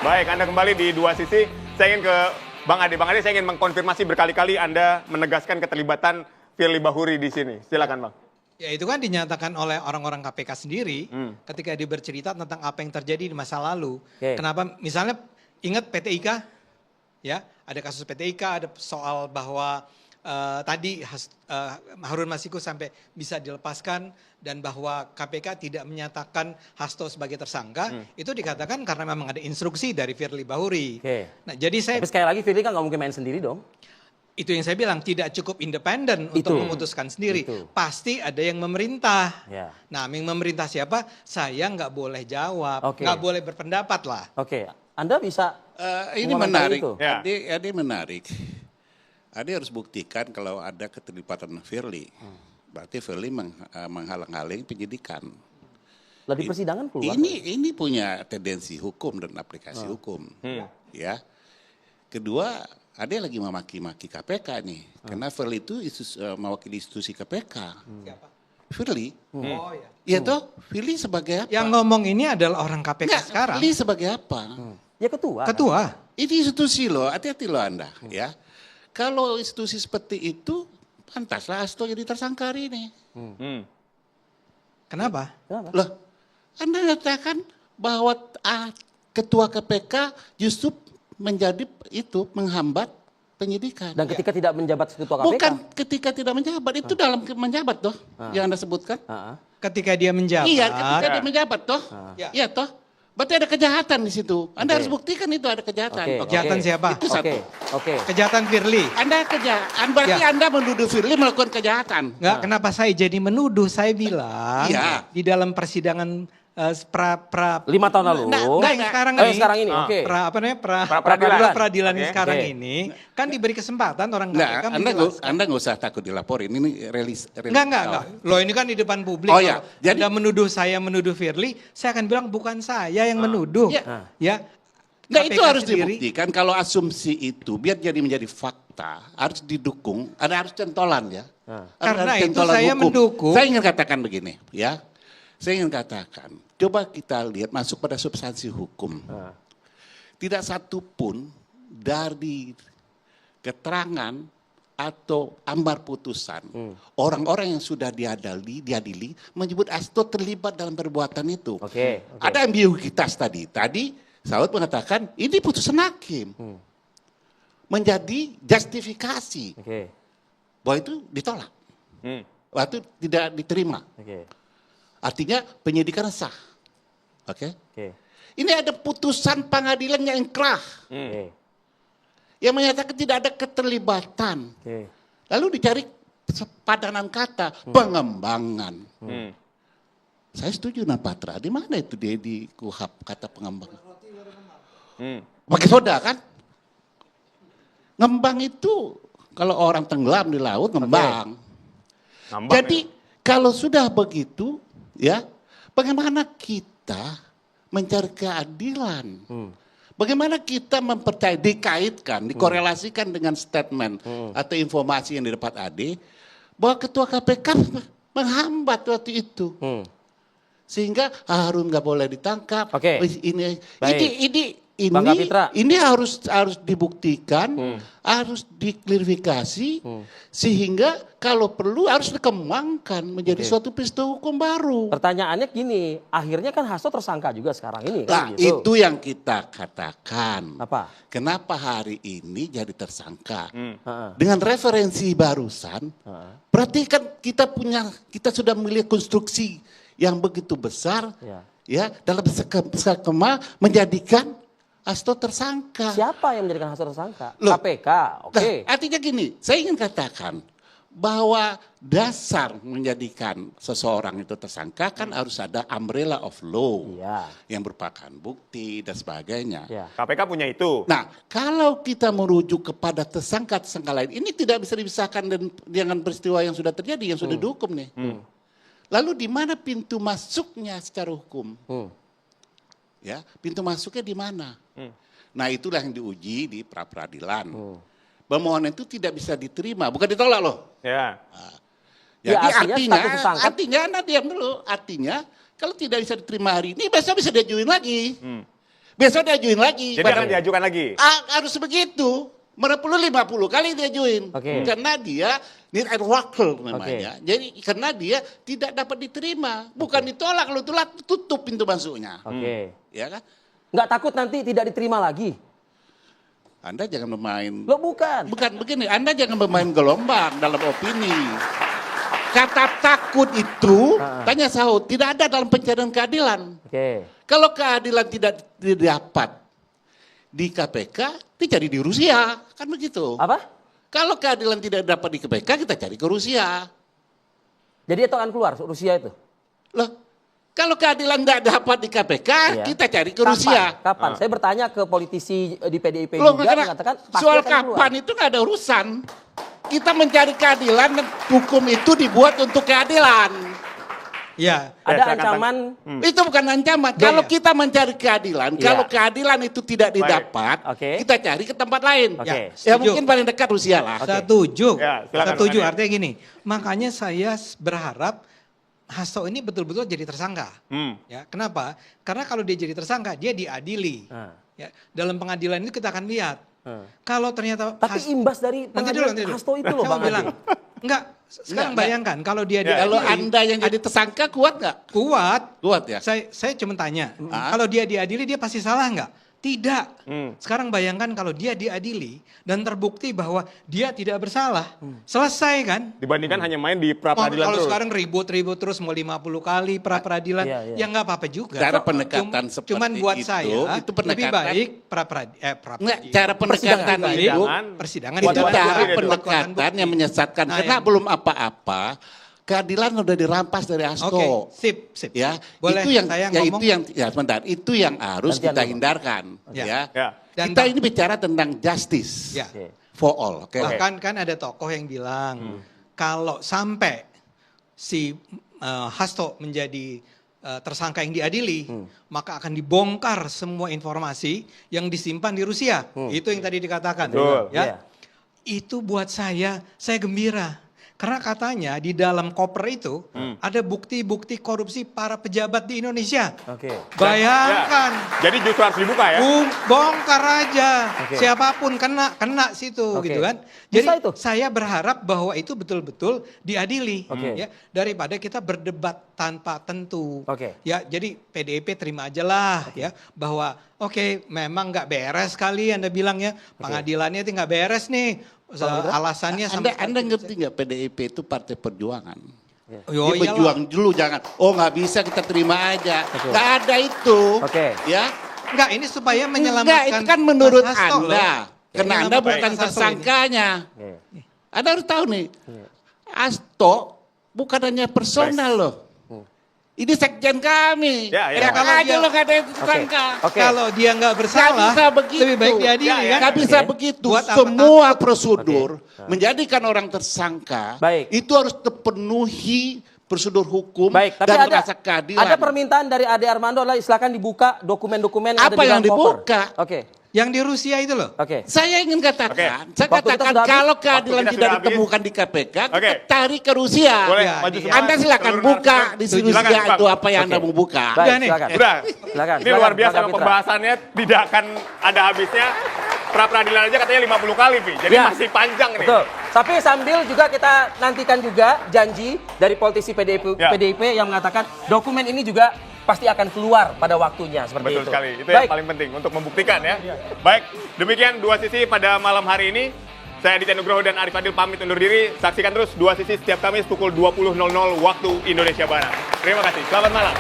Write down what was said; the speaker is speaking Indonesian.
Baik, Anda kembali di Dua Sisi. Saya ingin ke Bang Ade. Bang Ade, saya ingin mengkonfirmasi berkali-kali Anda menegaskan keterlibatan Firly Bahuri di sini. Silakan, Bang. Ya itu kan dinyatakan oleh orang-orang KPK sendiri ketika dia bercerita tentang apa yang terjadi di masa lalu. Kenapa misalnya ingat PT IKA, ya ada kasus PT IKA, ada soal bahwa tadi Harun Masiku sampai bisa dilepaskan dan bahwa KPK tidak menyatakan Hasto sebagai tersangka, itu dikatakan karena memang ada instruksi dari Firly Bahuri. Nah, jadi Tapi sekali lagi Firly kan nggak mungkin main sendiri dong. itu yang saya bilang tidak cukup independen untuk memutuskan sendiri. Pasti ada yang memerintah. Nah, yang memerintah siapa? Saya nggak boleh jawab, nggak boleh berpendapat lah. Anda bisa ini menarik. itu? Ade menarik. Ade harus buktikan kalau ada keterlibatan Firly. Berarti Firly menghalang-halangi penyidikan. Lah di persidangan keluar. Ini punya tendensi hukum dan aplikasi hukum. Ya. Kedua, Ade lagi memaki-maki KPK nih. Karena Firly itu mewakili institusi KPK. Siapa? Firly. Oh ya. Iya toh, Firly sebagai apa? Yang ngomong ini adalah orang KPK sekarang. Firly sebagai apa? Ya ketua. Ketua. Ini institusi loh, hati-hati loh Anda. Ya. Kalau institusi seperti itu, pantaslah Hasto jadi tersangka hari ini. Kenapa? Loh, Anda nyatakan bahwa ketua KPK justru menjadi itu menghambat penyidikan. Dan ketika tidak menjabat ketua KPK. Bukan ketika tidak menjabat, itu dalam menjabat toh yang Anda sebutkan. Ketika dia menjabat. Iya, ketika dia menjabat toh. Iya toh. Berarti ada kejahatan di situ. Anda harus buktikan itu ada kejahatan. Kejahatan siapa? Itu satu. Kejahatan Firly. Anda berarti Anda menuduh Firly melakukan kejahatan. Enggak, kenapa saya jadi menuduh? Saya bilang di dalam persidangan 5 tahun lalu. Enggak, yang sekarang yang ini. sekarang ini. Peradilan yang sekarang ini kan diberi kesempatan orang KPK menjelaskan. Anda nggak usah takut dilaporin. Ini rilis. Enggak. Loh ini kan di depan publik. Oh ya. Jadi Anda menuduh Firly, saya akan bilang bukan saya yang menuduh. Ya. Nah itu KPK harus sendiri. dibuktikan kalau asumsi itu biar jadi menjadi fakta harus didukung. Ada harus centolan ya. Karena ada itu saya hukum. mendukung. Saya ingin katakan begini ya. Saya ingin katakan, coba kita lihat masuk pada substansi hukum. Tidak satu pun dari keterangan atau ambar putusan orang-orang yang sudah diadili menyebut Hasto terlibat dalam perbuatan itu. Ada ambiguitas tadi. Tadi Saud mengatakan ini putusan hakim menjadi justifikasi bahwa itu ditolak, bahwa itu tidak diterima. Artinya penyidikan sah. Ini ada putusan pengadilan yang inkrah. Yang menyatakan tidak ada keterlibatan. Lalu dicari padanan kata, pengembangan. Saya setuju dengan Patra. Di mana itu dia di KUHAP kata pengembangan? Pakai soda kan? Ngembang itu kalau orang tenggelam di laut ngembang. Jadi kalau sudah begitu, ya, bagaimana kita mencari keadilan? Bagaimana kita dikaitkan, dikorelasikan dengan statement atau informasi yang didapat Ade bahwa ketua KPK menghambat waktu itu, sehingga Harun nggak boleh ditangkap. Ini harus dibuktikan, harus diklarifikasi, sehingga kalau perlu harus dikembangkan menjadi suatu peristiwa hukum baru. Pertanyaannya gini, akhirnya kan Hasto tersangka juga sekarang ini. Nah, kan, gitu. itu yang kita katakan. Apa? Kenapa hari ini jadi tersangka? Dengan referensi barusan, berarti kan kita sudah memiliki konstruksi yang begitu besar, ya dalam skema menjadikan Hasto tersangka. Siapa yang menjadikan Hasto tersangka? Loh, KPK, Nah, artinya gini, saya ingin katakan bahwa dasar menjadikan seseorang itu tersangka kan harus ada umbrella of law yang merupakan bukti dan sebagainya. KPK punya itu. Nah, kalau kita merujuk kepada tersangka-tersangka lain, ini tidak bisa dipisahkan dengan peristiwa yang sudah terjadi, yang sudah dihukum nih. Lalu di mana pintu masuknya secara hukum? Ya, pintu masuknya di mana? Nah, itulah yang diuji di pra-peradilan. Permohonan itu tidak bisa diterima, bukan ditolak loh. Jadi artinya Anda diam dulu. Artinya kalau tidak bisa diterima hari ini, besok bisa diajuin lagi. Besok diajuin lagi. Jadi akan diajukan lagi. Harus begitu. Perlu 50 kali diajuin. Oke. Karena dia need a worker namanya. Jadi karena dia tidak dapat diterima. Bukan ditolak, kalau ditolak tutup pintu masuknya. Oke. Ya kan? Nggak takut nanti tidak diterima lagi? Anda jangan bermain. Lo bukan. Bukan begini, Anda jangan bermain gelombang dalam opini. Kata takut itu, tanya Saud, tidak ada dalam pencarian keadilan. Oke. Kalau keadilan tidak didapat di KPK, dicari di Rusia, kan begitu. Apa? Kalau keadilan tidak dapat di KPK, kita cari ke Rusia. Jadi itu akan keluar Rusia itu? Loh, kalau keadilan tidak dapat di KPK, Iya. kita cari ke Rusia. Kapan? Saya bertanya ke politisi di PDIP Loh, juga karena mengatakan pasti soal akan keluar. kapan itu nggak ada urusan. Kita mencari keadilan dan hukum itu dibuat untuk keadilan. Ya, Ada saya katakan- ancaman Itu bukan ancaman. Ya, Kalau ya. kita mencari keadilan, Iya. kalau keadilan itu tidak didapat, Oke. kita cari ke tempat lain. Oke. Ya Setuju. mungkin paling dekat Rusia lah. setuju. Ya, silakan, Setuju, Bang Ade. artinya gini. Makanya saya berharap Hasto ini betul-betul jadi tersangka. Ya, kenapa? Karena kalau dia jadi tersangka, dia diadili. Ah. Ya, dalam pengadilan itu kita akan lihat. Ah. Kalau ternyata Tapi imbas dari nanti dulu, pengadilan Hasto itu loh Saya Bang mau bilang. Ade. Enggak, sekarang Enggak, bayangkan kalau dia Ya, Kalau diadili, Anda yang jadi tersangka kuat nggak? kuat. Kuat ya. Saya cuma tanya, Ah. kalau dia diadili dia pasti salah nggak? Tidak. Hmm. Sekarang bayangkan kalau dia diadili dan terbukti bahwa dia tidak bersalah. Selesai kan? Dibandingkan hanya main di Oh, pra-peradilan kalau terus. sekarang ribut-ribut terus mau 50 kali pra-peradilan, Iya, iya. ya nggak apa-apa juga. Cara pendekatan seperti Cuman buat itu, saya itu lebih pendekatan- baik Enggak, cara pendekatan Lebih itu baik persidangan itu ada cara bukti. pendekatan yang menyesatkan. Nah, Karena yang- belum apa-apa, keadilan udah dirampas dari Hasto. Oke, sip. Ya, Boleh itu yang saya ya ngomong? itu yang ya sebentar, itu yang harus Gantian kita dulu. hindarkan, Ya. ya. Ya. Dan Kita Bang- ini bicara tentang justice Ya. Oke. for all, oke. Bahkan kan ada tokoh yang bilang kalau sampai si Hasto menjadi tersangka yang diadili, maka akan dibongkar semua informasi yang disimpan di Rusia. Itu yang tadi dikatakan. Betul. Ya. Iya. Itu buat saya gembira. Karena katanya di dalam koper itu ada bukti-bukti korupsi para pejabat di Indonesia. Oke. Bayangkan. Ya. Jadi justru harus dibuka ya. Bongkar aja. Oke. Siapapun kena situ Oke. gitu kan. Bisa Jadi itu? saya berharap bahwa itu betul-betul diadili Oke. ya, daripada kita berdebat tanpa tentu. Oke. Ya, jadi PDIP terima aja lah ya bahwa oke, memang nggak beres kali Anda bilang ya. Pengadilannya itu nggak beres nih. Alasannya sama Anda ngerti nggak PDIP itu partai perjuangan? Oh, Dia berjuang dulu, jangan. Oh nggak bisa kita terima aja. Nggak ada itu. Oke. Ya. Enggak, ini supaya Enggak, menyelamatkan itu kan menurut Mas Hasto loh. Anda. Karena Ini Anda nama bukan Mas Hasto ini. tersangkanya. Oke. Anda harus tahu nih. Hasto bukan hanya personal loh. Ini sekjen kami. Ya, ya. Kalau Aja dia- lo nggak ada yang tersangka. Oke. Kalau dia nggak bersalah, Nggak bisa begitu. lebih baik diadili Ya, ya. kan? Nggak bisa Oke. begitu. Buat apa Semua prosedur menjadikan orang tersangka Baik. itu harus terpenuhi prosedur hukum Baik, tapi dan ada rasa keadilan. ada permintaan dari Ade Armando adalah silakan dibuka dokumen-dokumen yang ada Apa di yang dalam koper. dibuka? Oke. Yang di Rusia itu loh. Oke. Saya ingin katakan, saya Waktu kita katakan sudah habis. kalau Waktu keadilan kita tidak sudah habis. ditemukan di KPK, Oke. kita cari ke Rusia. Boleh Ya, maju iya. semua. Anda silakan Seluruh buka narasumber. di Silakan, Rusia Bang. itu apa yang Oke. Anda mau buka. Baik, Udah nih. silakan. Udah. Silakan. Ini luar biasa Bang memang Kapitra. pembahasannya tidak akan ada habisnya. Pra peradilan aja katanya 50 kali, Pi. Jadi Ya. masih panjang nih. Betul. Tapi sambil juga kita nantikan juga janji dari politisi PDIP, Ya. PDIP yang mengatakan dokumen ini juga pasti akan keluar pada waktunya seperti Betul itu. sekali. Itu yang Baik. paling penting untuk membuktikan ya. Baik, demikian Dua Sisi pada malam hari ini. Saya Aditya Nugroho dan Arif Adil pamit undur diri. Saksikan terus Dua Sisi setiap Kamis pukul 20.00 waktu Indonesia Barat. Terima kasih. Selamat malam.